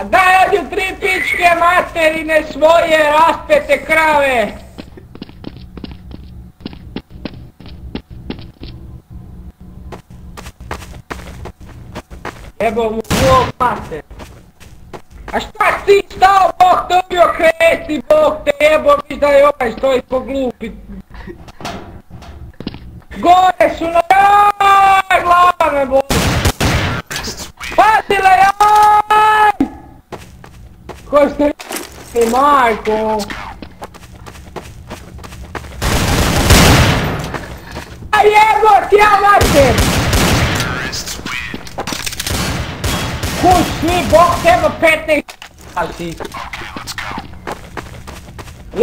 Daj ođu 3 pičke materine svoje raspete krave! Jebo mu Bog mater! A šta si stao, Bog te ubio, kreti, Bog te jebo, viš da je ovaj stoji po glupi. Gore su na jaj, glava me boli. Patile jaj! Ko ste li majko? A jebo ti ja mater! Kuć svi, Bog teba 15 si.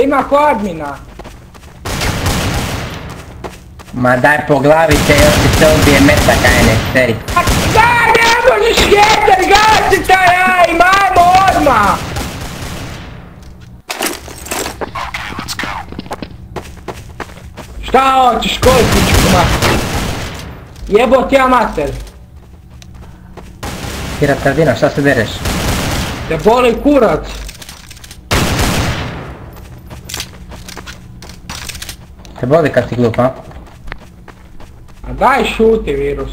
Ima ko admina? Ma daj po glavi te, još ti se ubije metaka NX4. Daj, ne možeš jedan, gasi taj jaj, majmo odmah! Šta hoćeš, koju pičku mater? Jebo ti ja mater. Ti retardina, šta se dereš? Te boli kurac. Te boli kad si glup, a? A daj šuti virus.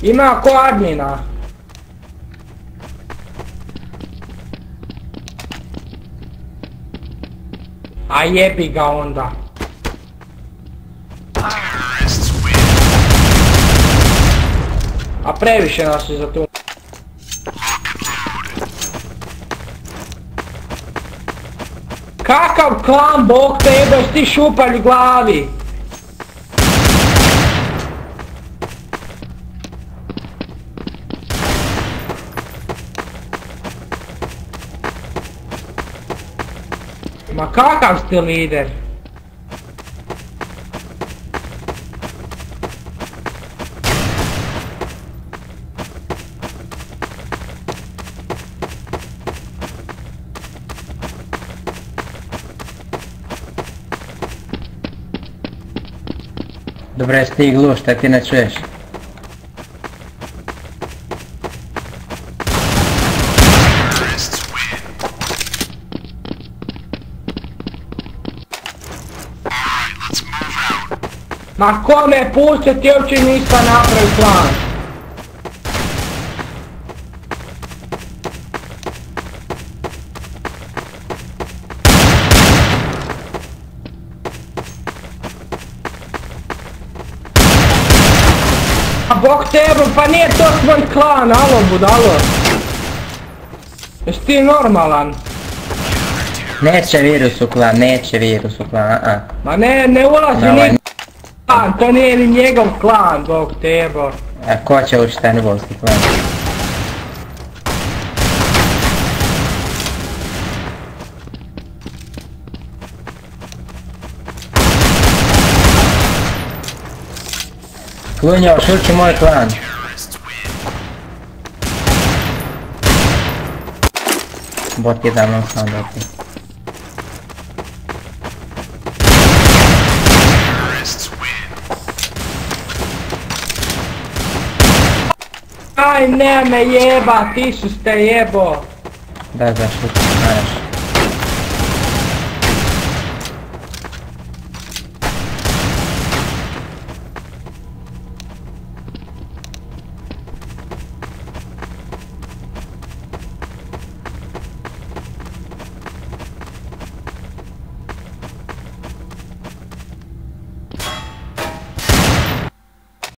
Ima ko admina. A jebi ga onda. A previše nas je za tu. Kakav klan, Bog te jebeš ti šupalj glavi? Ma kakav ste lider? Dobro, jesi ti glup, šta ti ne čuješ? Ma ko me puste, ti uopće nista napravi plan. A Bog tebe, pa nije to tvoj klan, alo budalo. Jesi ti normalan? Neće virus u klan, neće virus u klan, a. Ma ne ulazi ni klan, to nije ni njegov klan, Bog tebe. A ko će ući taj nubovski klan? Klunjo, šući moj klan. Bot je davno sam dati. Aj ne me jeba, ti su ste jebo. Da, šući, naraš.